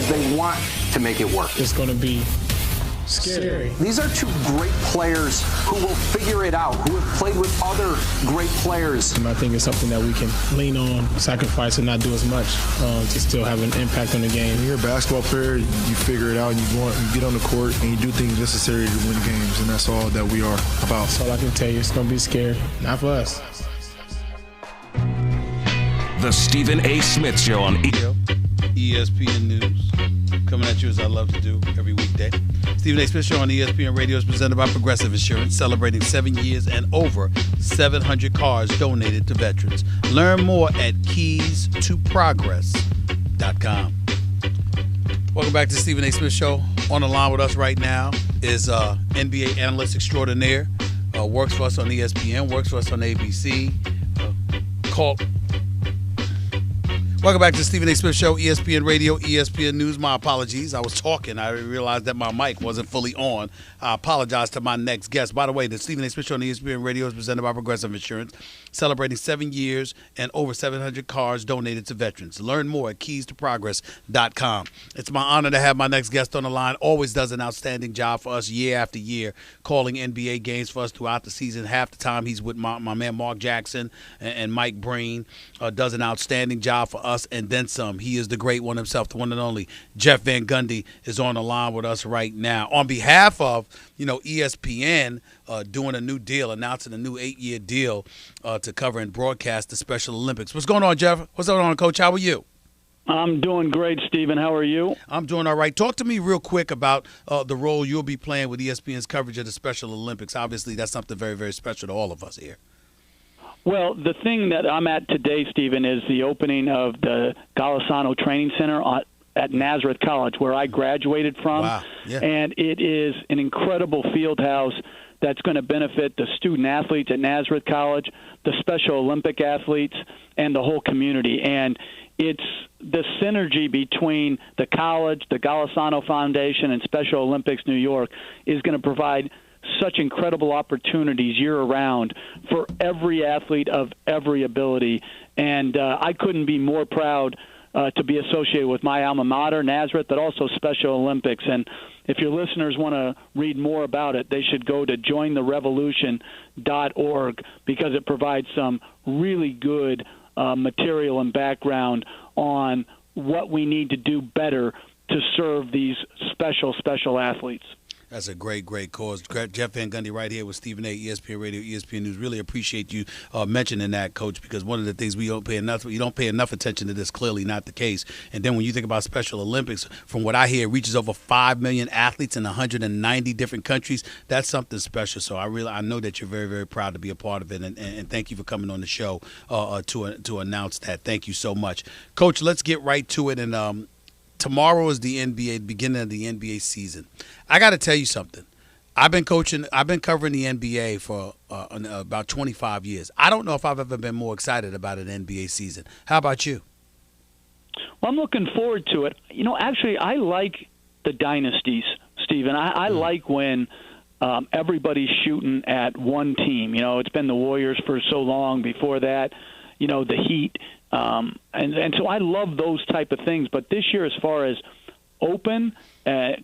because they want to make it work. It's going to be scary. These are two great players who will figure it out, who have played with other great players. And I think it's something that we can lean on, sacrifice, and not do as much to still have an impact on the game. When you're a basketball player, you figure it out, and you get on the court, and you do things necessary to win games, and that's all that we are about. That's all I can tell you. It's going to be scary. Not for us. The Stephen A. Smith Show on ESPN News. Coming at you as I love to do every weekday. Stephen A. Smith Show on ESPN Radio is presented by Progressive Insurance, celebrating 7 years and over 700 cars donated to veterans. Learn more at keystoprogress.com. Welcome back to Stephen A. Smith Show. On the line with us right now is NBA analyst extraordinaire. Works for us on ESPN, works for us on ABC. Welcome back to Stephen A. Smith Show, ESPN Radio, ESPN News. My apologies. I was talking. I realized that my mic wasn't fully on. I apologize to my next guest. By the way, the Stephen A. Smith Show on ESPN Radio is presented by Progressive Insurance, celebrating 7 years and over 700 cars donated to veterans. Learn more at keystoprogress.com. It's my honor to have my next guest on the line. Always does an outstanding job for us year after year, calling NBA games for us throughout the season. Half the time he's with my man Mark Jackson and Mike Breen. Does an outstanding job for us and then some. He is the great one himself, the one and only Jeff Van Gundy is on the line with us right now. On behalf of, ESPN doing a new deal, announcing a new 8-year deal to cover and broadcast the Special Olympics. What's going on, Jeff? What's going on, Coach? How are you? I'm doing great, Stephen. How are you? I'm doing all right. Talk to me real quick about the role you'll be playing with ESPN's coverage of the Special Olympics. Obviously, that's something very, very special to all of us here. Well, the thing that I'm at today, Stephen, is the opening of the Golisano Training Center at Nazareth College, where I graduated from. Wow. Yeah. And it is an incredible field house that's going to benefit the student athletes at Nazareth College, the Special Olympic athletes, and the whole community. And it's the synergy between the college, the Golisano Foundation, and Special Olympics New York is going to provide such incredible opportunities year-round for every athlete of every ability. And I couldn't be more proud to be associated with my alma mater, Nazareth, but also Special Olympics. And if your listeners want to read more about it, they should go to jointherevolution.org because it provides some really good material and background on what we need to do better to serve these special athletes. That's a great, great cause. Jeff Van Gundy right here with Stephen A., ESPN Radio, ESPN News. Really appreciate you mentioning that, Coach, because one of the things you don't pay enough attention to this, clearly not the case. And then when you think about Special Olympics, from what I hear, it reaches over 5 million athletes in 190 different countries. That's something special. So I know that you're very, very proud to be a part of it, and thank you for coming on the show to announce that. Thank you so much. Coach, let's get right to it. And tomorrow is the beginning of the NBA season. I got to tell you something. I've been covering the NBA for about 25 years. I don't know if I've ever been more excited about an NBA season. How about you? Well, I'm looking forward to it. Actually, I like the dynasties, Stephen. I like when everybody's shooting at one team. It's been the Warriors for so long. Before that, the Heat. And so I love those type of things. But this year, as far as open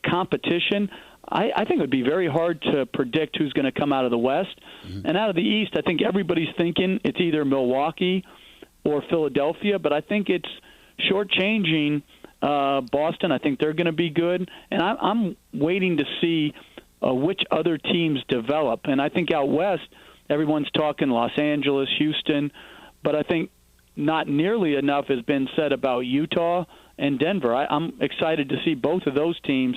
competition, I think it would be very hard to predict who's going to come out of the West. Mm-hmm. And out of the East, I think everybody's thinking it's either Milwaukee or Philadelphia. But I think it's shortchanging Boston. I think they're going to be good. And I'm waiting to see which other teams develop. And I think out West, everyone's talking Los Angeles, Houston. But I think not nearly enough has been said about Utah and Denver. I'm excited to see both of those teams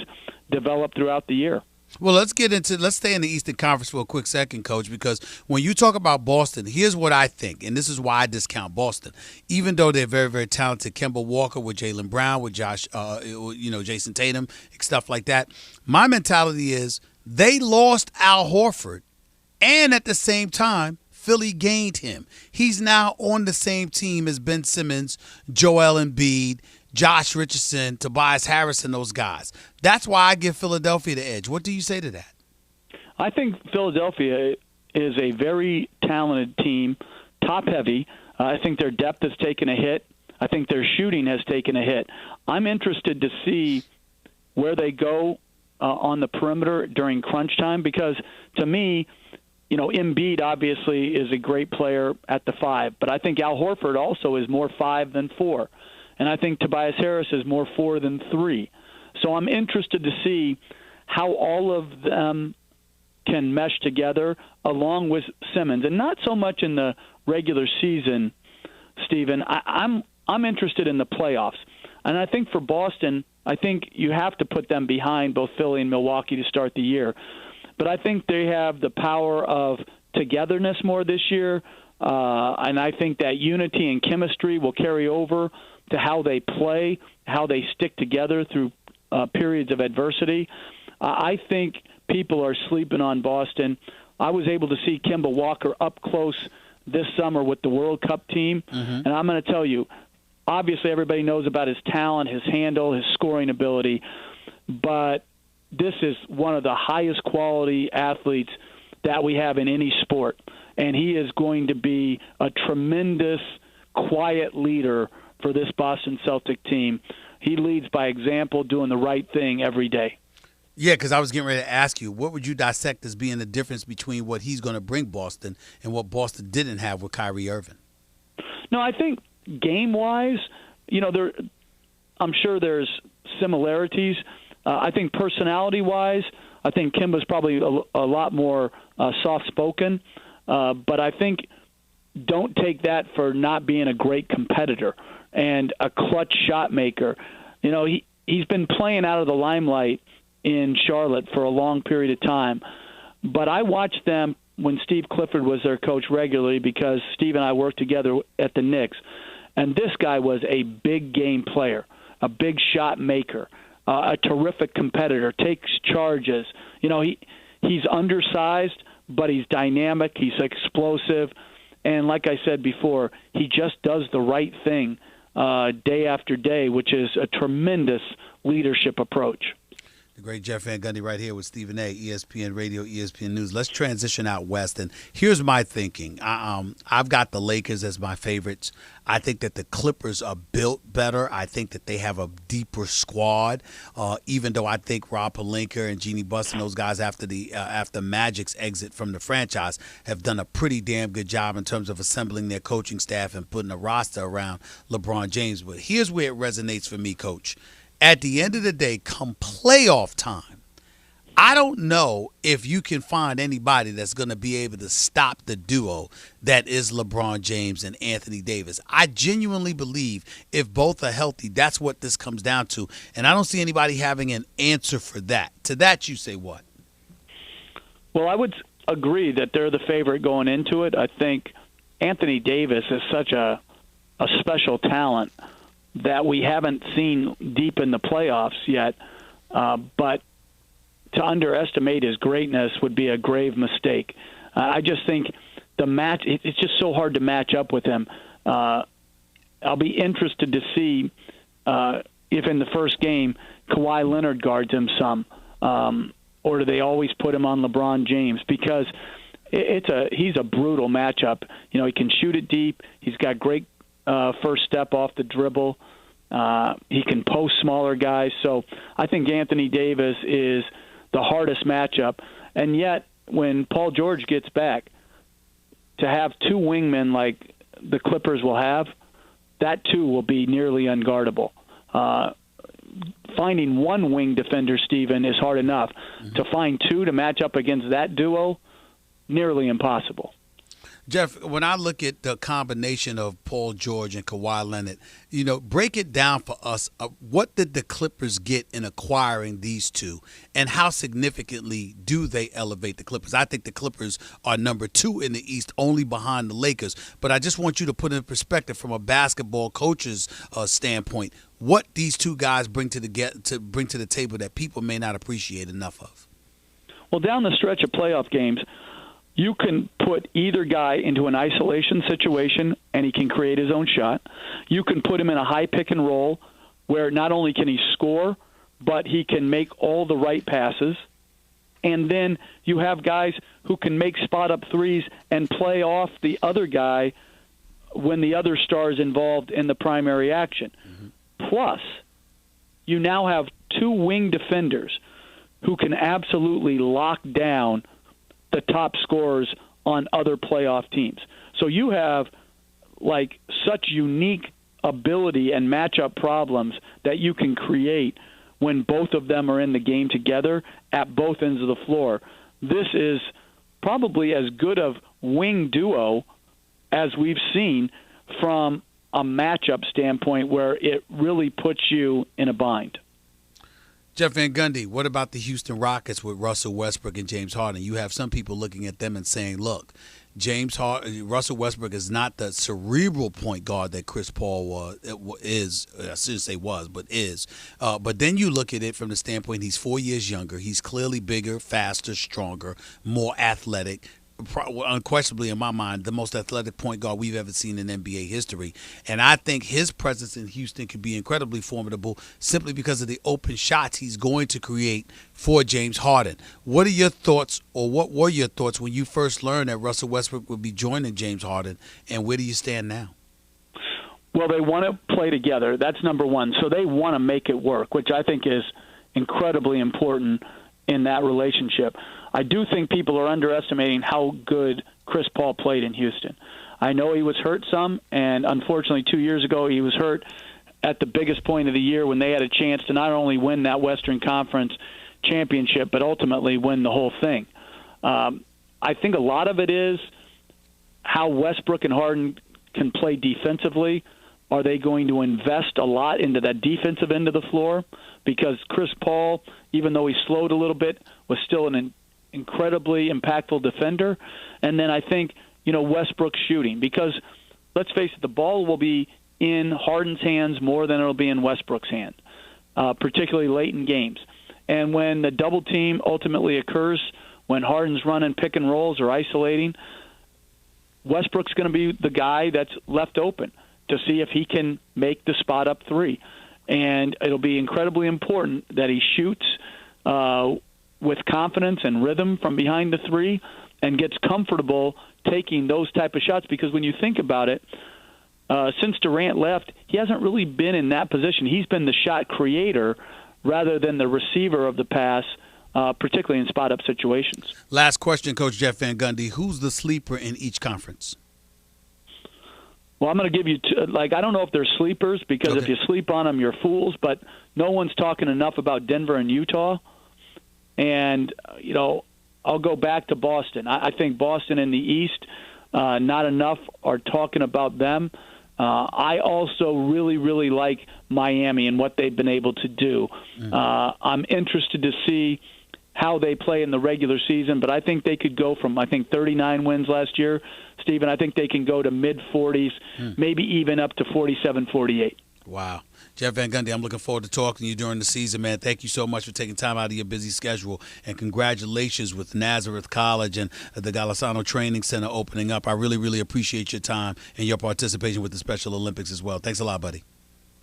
develop throughout the year. Well, let's stay in the Eastern Conference for a quick second, Coach, because when you talk about Boston, here's what I think, and this is why I discount Boston. Even though they're very, very talented, Kemba Walker with Jaylen Brown, with Jason Tatum, stuff like that, my mentality is they lost Al Horford, and at the same time, Philly gained him. He's now on the same team as Ben Simmons, Joel Embiid, Josh Richardson, Tobias Harris, and those guys. That's why I give Philadelphia the edge. What do you say to that? I think Philadelphia is a very talented team, top-heavy. I think their depth has taken a hit I think their shooting has taken a hit. I'm interested to see where they go on the perimeter during crunch time because, to me, Embiid obviously is a great player at the 5, but I think Al Horford also is more 5 than 4, and I think Tobias Harris is more 4 than 3. So I'm interested to see how all of them can mesh together along with Simmons, and not so much in the regular season, Stephen. I'm interested in the playoffs, and I think for Boston, I think you have to put them behind both Philly and Milwaukee to start the year. But I think they have the power of togetherness more this year, and I think that unity and chemistry will carry over to how they play, how they stick together through periods of adversity. I think people are sleeping on Boston. I was able to see Kemba Walker up close this summer with the World Cup team, and I'm going to tell you, obviously everybody knows about his talent, his handle, his scoring ability, but this is one of the highest quality athletes that we have in any sport, and he is going to be a tremendous, quiet leader for this Boston Celtic team. He leads by example, doing the right thing every day. Yeah, because I was getting ready to ask you, what would you dissect as being the difference between what he's going to bring Boston and what Boston didn't have with Kyrie Irving? No, I think game-wise, I'm sure there's similarities. I think personality-wise, I think Kemba's probably a lot more soft-spoken. But I think don't take that for not being a great competitor and a clutch shot maker. He's been playing out of the limelight in Charlotte for a long period of time. But I watched them when Steve Clifford was their coach regularly because Steve and I worked together at the Knicks. And this guy was a big game player, a big shot maker, a terrific competitor, takes charges. He's undersized, but he's dynamic, he's explosive, and like I said before, he just does the right thing day after day, which is a tremendous leadership approach. The great Jeff Van Gundy right here with Stephen A., ESPN Radio, ESPN News. Let's transition out west. And here's my thinking. I've got the Lakers as my favorites. I think that the Clippers are built better. I think that they have a deeper squad, even though I think Rob Pelinka and Jeannie Buss and those guys after Magic's exit from the franchise have done a pretty damn good job in terms of assembling their coaching staff and putting a roster around LeBron James. But here's where it resonates for me, Coach. At the end of the day, come playoff time, I don't know if you can find anybody that's going to be able to stop the duo that is LeBron James and Anthony Davis. I genuinely believe if both are healthy, that's what this comes down to. And I don't see anybody having an answer for that. To that, you say what? Well, I would agree that they're the favorite going into it. I think Anthony Davis is such a special talent that we haven't seen deep in the playoffs yet. But to underestimate his greatness would be a grave mistake. I just think it's just so hard to match up with him. I'll be interested to see if in the first game Kawhi Leonard guards him some, or do they always put him on LeBron James? Because he's a brutal matchup. He can shoot it deep. He's got great first step off the dribble. He can post smaller guys. So I think Anthony Davis is the hardest matchup. And yet, when Paul George gets back, to have two wingmen like the Clippers will have, that too will be nearly unguardable. Finding one wing defender, Stephen, is hard enough. Mm-hmm. To find two to match up against that duo, nearly impossible. Jeff, when I look at the combination of Paul George and Kawhi Leonard, break it down for us. What did the Clippers get in acquiring these two, and how significantly do they elevate the Clippers? I think the Clippers are number 2 in the East, only behind the Lakers. But I just want you to put in perspective from a basketball coach's standpoint what these two guys bring to the table that people may not appreciate enough of. Well, down the stretch of playoff games, you can put either guy into an isolation situation, and he can create his own shot. You can put him in a high pick and roll where not only can he score, but he can make all the right passes. And then you have guys who can make spot-up threes and play off the other guy when the other star is involved in the primary action. Plus, you now have two wing defenders who can absolutely lock down the top scorers on other playoff teams. So you have like such unique ability and matchup problems that you can create when both of them are in the game together at both ends of the floor. This is probably as good of wing duo as we've seen from a matchup standpoint where it really puts you in a bind. Jeff Van Gundy, what about the Houston Rockets with Russell Westbrook and James Harden? You have some people looking at them and saying, look, Russell Westbrook is not the cerebral point guard that Chris Paul is. I shouldn't say was, but is. But then you look at it from the standpoint he's 4 years younger. He's clearly bigger, faster, stronger, more athletic. Unquestionably, in my mind, the most athletic point guard we've ever seen in NBA history. And I think his presence in Houston could be incredibly formidable simply because of the open shots he's going to create for James Harden. What are your thoughts, or what were your thoughts when you first learned that Russell Westbrook would be joining James Harden, and where do you stand now? Well, they want to play together. That's number one. So they want to make it work, which I think is incredibly important in that relationship. I do think people are underestimating how good Chris Paul played in Houston. I know he was hurt some, and unfortunately 2 years ago he was hurt at the biggest point of the year when they had a chance to not only win that Western Conference championship, but ultimately win the whole thing. I think a lot of it is how Westbrook and Harden can play defensively. Are they going to invest a lot into that defensive end of the floor? Because Chris Paul, even though he slowed a little bit, was still an incredibly impactful defender. And then I think, Westbrook's shooting. Because, let's face it, the ball will be in Harden's hands more than it'll be in Westbrook's hand, particularly late in games. And when the double team ultimately occurs, when Harden's running pick and rolls or isolating, Westbrook's going to be the guy that's left open to see if he can make the spot up three. And it'll be incredibly important that he shoots with confidence and rhythm from behind the three and gets comfortable taking those type of shots, because when you think about it, since Durant left, he hasn't really been in that position. He's been the shot creator rather than the receiver of the pass, particularly in spot-up situations. Last question, Coach Jeff Van Gundy. Who's the sleeper in each conference? Well, I'm going to give you I don't know if they're sleepers, because if you sleep on them, you're fools, but no one's talking enough about Denver and Utah. And, I'll go back to Boston. I think Boston in the East, not enough are talking about them. I also really, really like Miami and what they've been able to do. I'm interested to see how they play in the regular season, but I think they could go from, 39 wins last year, Stephen. I think they can go to mid-40s, maybe even up to 47, 48. Wow. Jeff Van Gundy, I'm looking forward to talking to you during the season, man. Thank you so much for taking time out of your busy schedule, and congratulations with Nazareth College and the Golisano Training Center opening up. I really, really appreciate your time and your participation with the Special Olympics as well. Thanks a lot, buddy.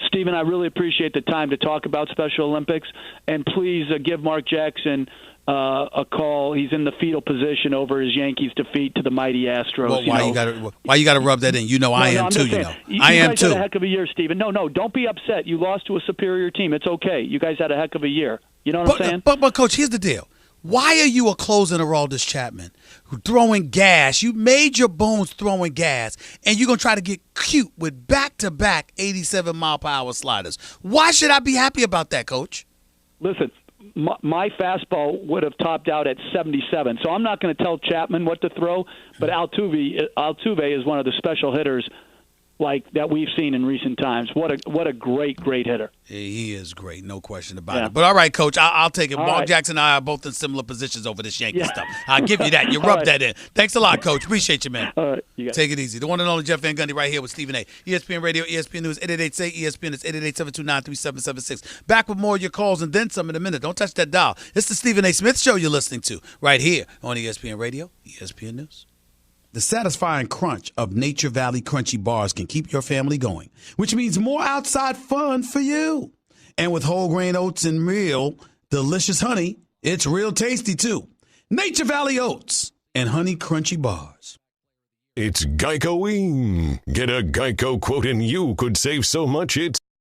Stephen, I really appreciate the time to talk about Special Olympics, and please give Mark Jackson a call. He's in the fetal position over his Yankees' defeat to the mighty Astros. Well, why you got to rub that in? I am too. I am too. You guys had a heck of a year, Stephen. No, don't be upset. You lost to a superior team. It's okay. You guys had a heck of a year. You know what I'm saying? But Coach, here's the deal. Why are you a closing Aroldis Chapman throwing gas? You made your bones throwing gas, and you're going to try to get cute with back-to-back 87-mile-per-hour sliders. Why should I be happy about that, Coach? Listen, my fastball would have topped out at 77, so I'm not going to tell Chapman what to throw, but Altuve is one of the special hitters that we've seen in recent times. What a great hitter. Yeah, he is great, no question about it. But all right, Coach, I'll take it. Mark Jackson and I are both in similar positions over this Yankee stuff. I'll give you that. You rubbed that in. Thanks a lot, Coach. Appreciate you, man. All right, you got Take it easy. The one and only Jeff Van Gundy right here with Stephen A. ESPN Radio, ESPN News, 888-SAY-ESPN. It's 888-729-3776. Back with more of your calls and then some in a minute. Don't touch that dial. It's the Stephen A. Smith Show you're listening to right here on ESPN Radio, ESPN News. The satisfying crunch of Nature Valley Crunchy Bars can keep your family going, which means more outside fun for you. And with whole grain oats and real delicious honey, it's real tasty too. Nature Valley Oats and Honey Crunchy Bars. It's Geico-ing. Get a Geico quote and you could save so much it's